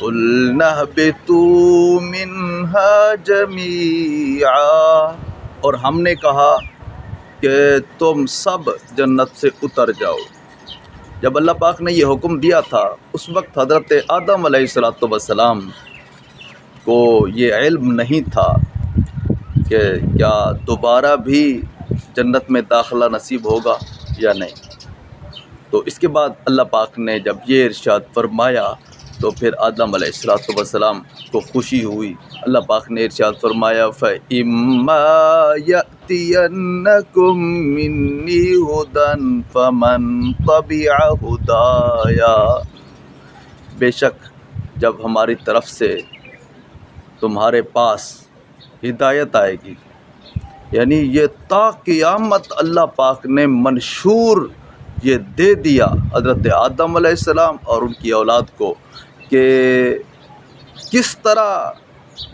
قُلْنَا اهْبِطُوا مِنْهَا جَمِيعًا، اور ہم نے کہا کہ تم سب جنت سے اتر جاؤ۔ جب اللہ پاک نے یہ حکم دیا تھا اس وقت حضرت آدم علیہ السلام کو یہ علم نہیں تھا کہ کیا دوبارہ بھی جنت میں داخلہ نصیب ہوگا یا نہیں۔ تو اس کے بعد اللہ پاک نے جب یہ ارشاد فرمایا تو پھر آدم علیہ السلام کو خوشی ہوئی۔ اللہ پاک نے ارشاد فرمایا فَإِمَّا يَأْتِيَنَّكُم مِّنِّي هُدًى فَمَن تَبِعَ هُدَايَا، بے شک جب ہماری طرف سے تمہارے پاس ہدایت آئے گی، یعنی یہ تا قیامت اللہ پاک نے منشور یہ دے دیا حضرت آدم علیہ السلام اور ان کی اولاد کو کہ کس طرح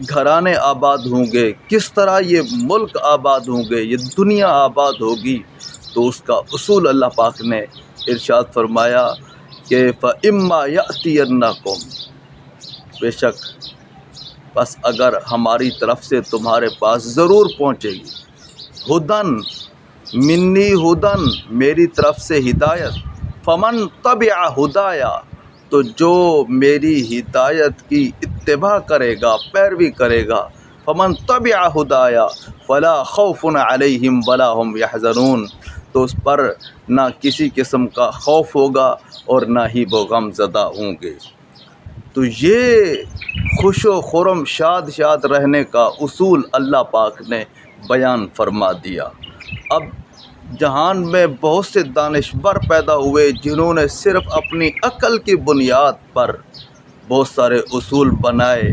گھرانے آباد ہوں گے، کس طرح یہ ملک آباد ہوں گے، یہ دنیا آباد ہوگی۔ تو اس کا اصول اللہ پاک نے ارشاد فرمایا کہ فَإِمَّا يَأْتِيَنَّكُم، بے شک بس اگر ہماری طرف سے تمہارے پاس ضرور پہنچے گی، ہدن منی ہدن، میری طرف سے ہدایت، فمن تبع ہدایا، تو جو میری ہدایت کی اتباع کرے گا، پیروی کرے گا، فمن تبع ہدایا فلا خوف علیہم ولا هم یحزنون، تو اس پر نہ کسی قسم کا خوف ہوگا اور نہ ہی وہ غم زدہ ہوں گے۔ تو یہ خوش و خرم شاد شاد رہنے کا اصول اللہ پاک نے بیان فرما دیا۔ اب جہان میں بہت سے دانشور پیدا ہوئے جنہوں نے صرف اپنی عقل کی بنیاد پر بہت سارے اصول بنائے،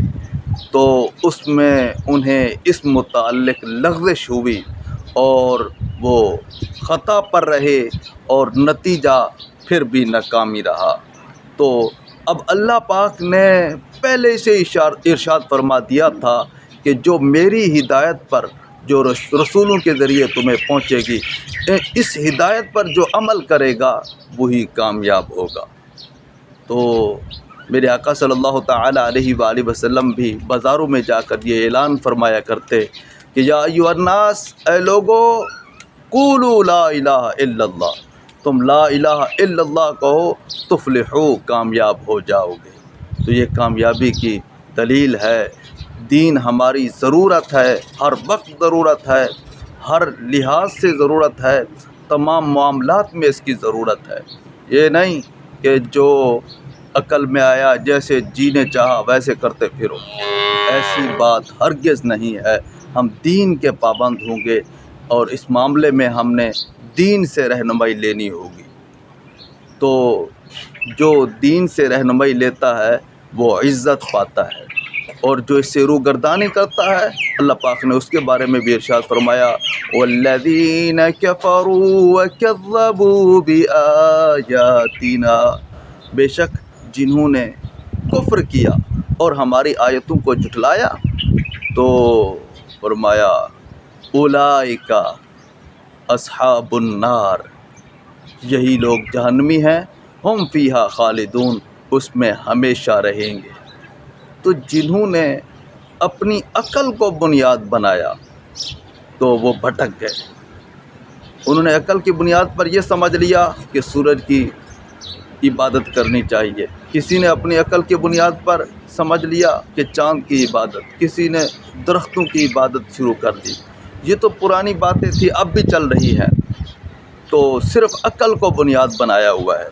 تو اس میں انہیں اس متعلق لغزش ہوئی اور وہ خطا پر رہے اور نتیجہ پھر بھی ناکامی رہا۔ تو اب اللہ پاک نے پہلے سے ارشاد فرما دیا تھا کہ جو میری ہدایت پر، جو رسولوں کے ذریعے تمہیں پہنچے گی، اس ہدایت پر جو عمل کرے گا وہی کامیاب ہوگا۔ تو میرے آقا صلی اللہ تعالی علیہ وآلہ وسلم بھی بازاروں میں جا کر یہ اعلان فرمایا کرتے کہ یا ایھا الناس، اے لوگو، قولوا لا الہ الا اللہ، تم لا الہ الا اللہ کہو تفلحوا، کامیاب ہو جاؤ گے۔ تو یہ کامیابی کی دلیل ہے۔ دین ہماری ضرورت ہے، ہر وقت ضرورت ہے، ہر لحاظ سے ضرورت ہے، تمام معاملات میں اس کی ضرورت ہے۔ یہ نہیں کہ جو عقل میں آیا، جیسے جینے چاہا ویسے کرتے پھرو، ایسی بات ہرگز نہیں ہے۔ ہم دین کے پابند ہوں گے اور اس معاملے میں ہم نے دین سے رہنمائی لینی ہوگی۔ تو جو دین سے رہنمائی لیتا ہے وہ عزت پاتا ہے، اور جو اس سے روگردانی کرتا ہے اللہ پاک نے اس کے بارے میں بھی ارشاد فرمایا والذین کفروا وکذبوا بآیاتنا، بے شک جنہوں نے کفر کیا اور ہماری آیتوں کو جھٹلایا، تو فرمایا اولئک اصحاب النار، یہی لوگ جہنمی ہیں، ہم فیہا خالدون، اس میں ہمیشہ رہیں گے۔ تو جنہوں نے اپنی عقل کو بنیاد بنایا تو وہ بھٹک گئے۔ انہوں نے عقل کی بنیاد پر یہ سمجھ لیا کہ سورج کی عبادت کرنی چاہیے، کسی نے اپنی عقل کی بنیاد پر سمجھ لیا کہ چاند کی عبادت، کسی نے درختوں کی عبادت شروع کر دی۔ یہ تو پرانی باتیں تھی، اب بھی چل رہی ہیں، تو صرف عقل کو بنیاد بنایا ہوا ہے۔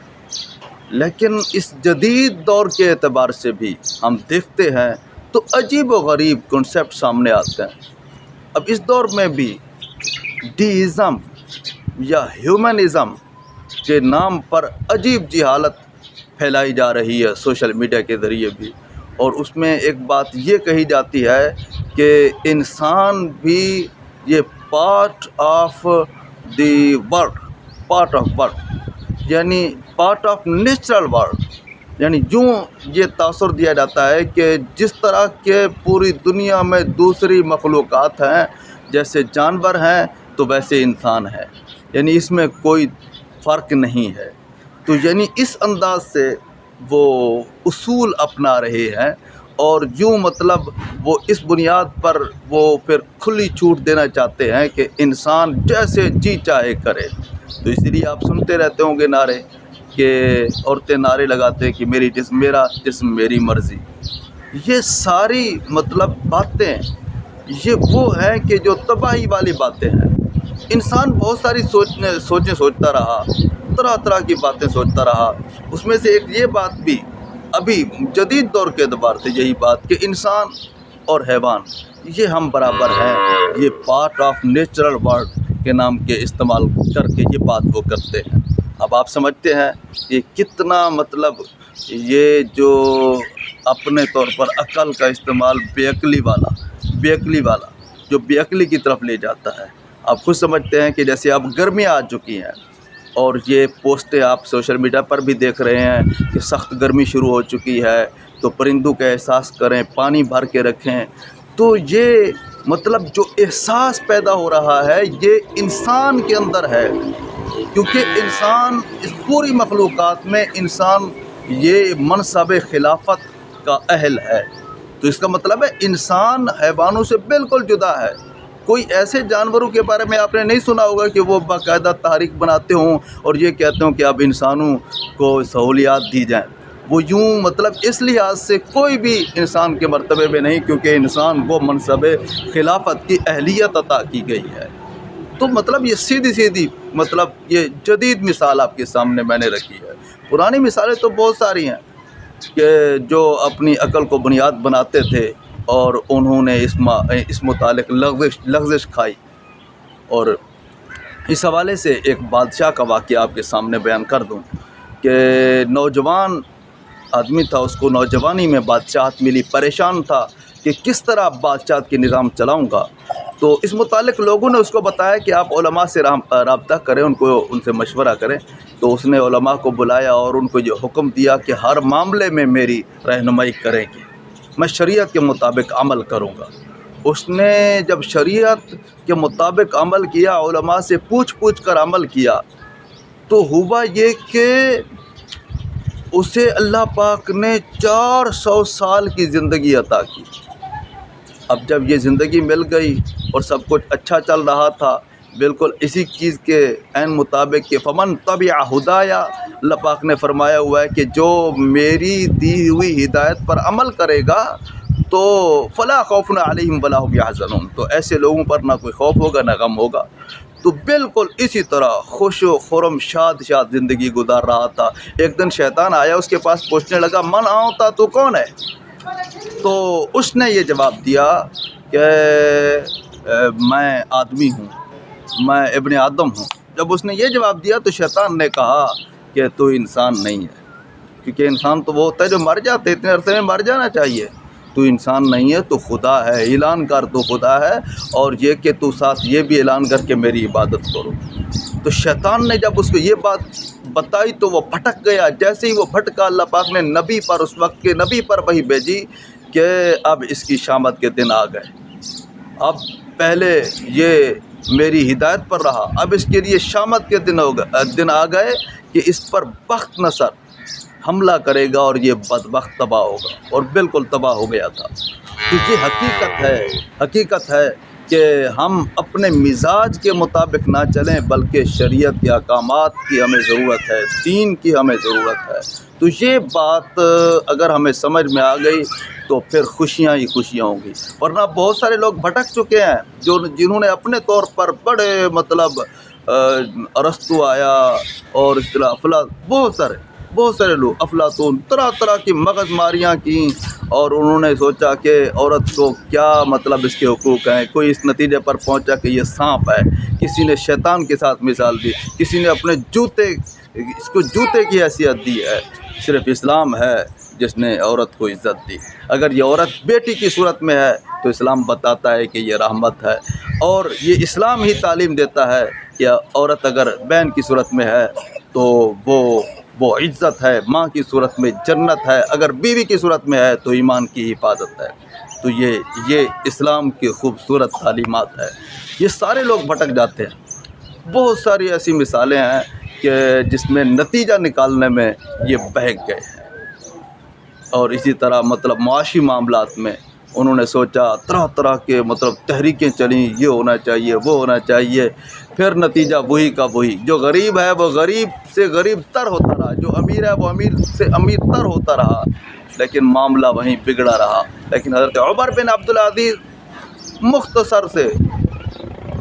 لیکن اس جدید دور کے اعتبار سے بھی ہم دیکھتے ہیں تو عجیب و غریب کنسیپٹ سامنے آتے ہیں۔ اب اس دور میں بھی ڈیزم یا ہیومنزم کے نام پر عجیب جہالت پھیلائی جا رہی ہے سوشل میڈیا کے ذریعے بھی، اور اس میں ایک بات یہ کہی جاتی ہے کہ انسان بھی یہ پارٹ آف ورلڈ، یعنی پارٹ آف نیچرل ورلڈ، یعنی یوں یہ تاثر دیا جاتا ہے کہ جس طرح کے پوری دنیا میں دوسری مخلوقات ہیں، جیسے جانور ہیں تو ویسے انسان ہیں، یعنی اس میں کوئی فرق نہیں ہے۔ تو یعنی اس انداز سے وہ اصول اپنا رہے ہیں، اور یوں مطلب وہ اس بنیاد پر وہ پھر کھلی چھوٹ دینا چاہتے ہیں کہ انسان جیسے جی چاہے کرے۔ تو اسی لیے آپ سنتے رہتے ہوں گے نعرے کہ عورتیں نعرے لگاتے ہیں کہ میرا جسم میری مرضی۔ یہ ساری مطلب باتیں یہ وہ ہیں کہ جو تباہی والی باتیں ہیں۔ انسان بہت ساری سوچیں سوچتا رہا، طرح طرح کی باتیں سوچتا رہا۔ اس میں سے ایک یہ بات بھی ابھی جدید دور کے اعتبار سے یہی بات کہ انسان اور حیوان یہ ہم برابر ہیں، یہ پارٹ آف نیچرل ورلڈ کے نام کے استعمال کر کے یہ بات وہ کرتے ہیں۔ اب آپ سمجھتے ہیں یہ کتنا مطلب یہ جو اپنے طور پر عقل کا استعمال بے عقلی والا جو بے عقلی کی طرف لے جاتا ہے۔ آپ خود سمجھتے ہیں کہ جیسے اب گرمیاں آ چکی ہیں، اور یہ پوسٹیں آپ سوشل میڈیا پر بھی دیکھ رہے ہیں کہ سخت گرمی شروع ہو چکی ہے، تو پرندوں کا احساس کریں، پانی بھر کے رکھیں۔ تو یہ مطلب جو احساس پیدا ہو رہا ہے یہ انسان کے اندر ہے، کیونکہ انسان اس پوری مخلوقات میں انسان یہ منصب خلافت کا اہل ہے۔ تو اس کا مطلب ہے انسان حیوانوں سے بالکل جدا ہے۔ کوئی ایسے جانوروں کے بارے میں آپ نے نہیں سنا ہوگا کہ وہ باقاعدہ تحریک بناتے ہوں اور یہ کہتے ہوں کہ اب انسانوں کو سہولیات دی جائیں۔ وہ یوں مطلب اس لحاظ سے کوئی بھی انسان کے مرتبے میں نہیں، کیونکہ انسان کو منصب خلافت کی اہلیت عطا کی گئی ہے۔ تو مطلب یہ سیدھی مطلب یہ جدید مثال آپ کے سامنے میں نے رکھی ہے۔ پرانی مثالیں تو بہت ساری ہیں کہ جو اپنی عقل کو بنیاد بناتے تھے اور انہوں نے اس متعلق لغزش کھائی۔ اور اس حوالے سے ایک بادشاہ کا واقعہ آپ کے سامنے بیان کر دوں کہ نوجوان آدمی تھا، اس کو نوجوانی میں بادشاہت ملی، پریشان تھا کہ کس طرح بادشاہت کے نظام چلاؤں گا۔ تو اس متعلق لوگوں نے اس کو بتایا کہ آپ علماء سے رابطہ کریں، ان سے مشورہ کریں۔ تو اس نے علماء کو بلایا اور ان کو یہ حکم دیا کہ ہر معاملے میں میری رہنمائی کریں گے، میں شریعت کے مطابق عمل کروں گا۔ اس نے جب شریعت کے مطابق عمل کیا، علماء سے پوچھ کر عمل کیا، تو ہوا یہ کہ اسے اللہ پاک نے 400 سال کی زندگی عطا کی۔ اب جب یہ زندگی مل گئی اور سب کچھ اچھا چل رہا تھا، بالکل اسی چیز کے عین مطابق کہ فمن تبع ہدایا، اللہ پاک نے فرمایا ہوا ہے کہ جو میری دی ہوئی ہدایت پر عمل کرے گا تو فلا خوف علیہم ولا هم یحزنون، تو ایسے لوگوں پر نہ کوئی خوف ہوگا نہ غم ہوگا۔ تو بالکل اسی طرح خوش و خرم شاد زندگی گزار رہا تھا۔ ایک دن شیطان آیا اس کے پاس، پوچھنے لگا من آتا تو کون ہے؟ تو اس نے یہ جواب دیا کہ میں آدمی ہوں، میں ابن آدم ہوں۔ جب اس نے یہ جواب دیا تو شیطان نے کہا کہ تو انسان نہیں ہے، کیونکہ انسان تو وہ ہوتا ہے جو مر جاتے، اتنے عرصے میں مر جانا چاہیے۔ تو انسان نہیں ہے، تو خدا ہے، اعلان کر تو خدا ہے، اور یہ کہ تو ساتھ یہ بھی اعلان کر کے میری عبادت کرو۔ تو شیطان نے جب اس کو یہ بات بتائی تو وہ بھٹک گیا۔ جیسے ہی وہ بھٹکا، اللہ پاک نے نبی پر، اس وقت کے نبی پر وحی بھیجی کہ اب اس کی شامت کے دن آ گئے۔ اب پہلے یہ میری ہدایت پر رہا، اب اس کے لیے شامت کے دن آ گئے کہ اس پر بخت نصر حملہ کرے گا اور یہ بدبخت تباہ ہوگا، اور بالکل تباہ ہو گیا تھا۔ تو یہ حقیقت ہے کہ ہم اپنے مزاج کے مطابق نہ چلیں، بلکہ شریعت کے احکامات کی ہمیں ضرورت ہے، دین کی ہمیں ضرورت ہے۔ تو یہ بات اگر ہمیں سمجھ میں آ گئی تو پھر خوشیاں ہی خوشیاں ہوں گی، ورنہ بہت سارے لوگ بھٹک چکے ہیں جنہوں نے اپنے طور پر بڑے مطلب ارسطو آیا اور اس طرح بہت سارے لوگ، افلاطون، طرح کی مغز ماریاں کیں، اور انہوں نے سوچا کہ عورت کو کیا مطلب اس کے حقوق ہیں۔ کوئی اس نتیجے پر پہنچا کہ یہ سانپ ہے، کسی نے شیطان کے ساتھ مثال دی، کسی نے اپنے اس کو جوتے کی حیثیت دی ہے۔ صرف اسلام ہے جس نے عورت کو عزت دی۔ اگر یہ عورت بیٹی کی صورت میں ہے تو اسلام بتاتا ہے کہ یہ رحمت ہے، اور یہ اسلام ہی تعلیم دیتا ہے کہ عورت اگر بہن کی صورت میں ہے تو وہ عزت ہے، ماں کی صورت میں جنت ہے، اگر بیوی کی صورت میں ہے تو ایمان کی حفاظت ہے۔ تو یہ اسلام کی خوبصورت تعلیمات ہے۔ یہ سارے لوگ بھٹک جاتے ہیں۔ بہت ساری ایسی مثالیں ہیں کہ جس میں نتیجہ نکالنے میں یہ بہک گئے ہیں۔ اور اسی طرح مطلب معاشی معاملات میں انہوں نے سوچا، طرح طرح کے مطلب تحریکیں چلیں، یہ ہونا چاہیے، وہ ہونا چاہیے، پھر نتیجہ وہی کا وہی، جو غریب ہے وہ غریب سے غریب تر ہوتا رہا، جو امیر ہے وہ امیر سے امیر تر ہوتا رہا، لیکن معاملہ وہیں بگڑا رہا۔ لیکن حضرت عمر بن عبدالعزیز مختصر سے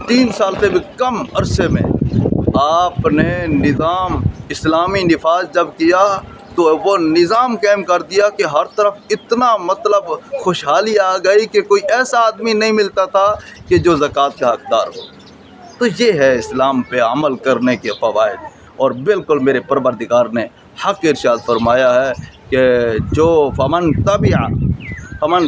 3 سال سے بھی کم عرصے میں آپ نے نظام اسلامی نفاذ جب کیا تو وہ نظام قائم کر دیا کہ ہر طرف اتنا مطلب خوشحالی آ گئی کہ کوئی ایسا آدمی نہیں ملتا تھا کہ جو زکوٰۃ کا حقدار ہو۔ تو یہ ہے اسلام پہ عمل کرنے کے فوائد، اور بالکل میرے پروردگار نے حق ارشاد فرمایا ہے کہ جو فمن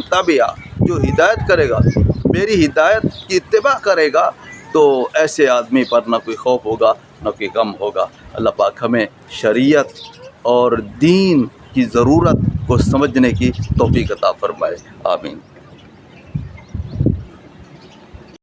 تبع جو ہدایت کرے گا، میری ہدایت کی اتباع کرے گا، تو ایسے آدمی پر نہ کوئی خوف ہوگا نہ کوئی غم ہوگا۔ اللہ پاک ہمیں شریعت اور دین کی ضرورت کو سمجھنے کی توفیق عطا فرمائے، آمین۔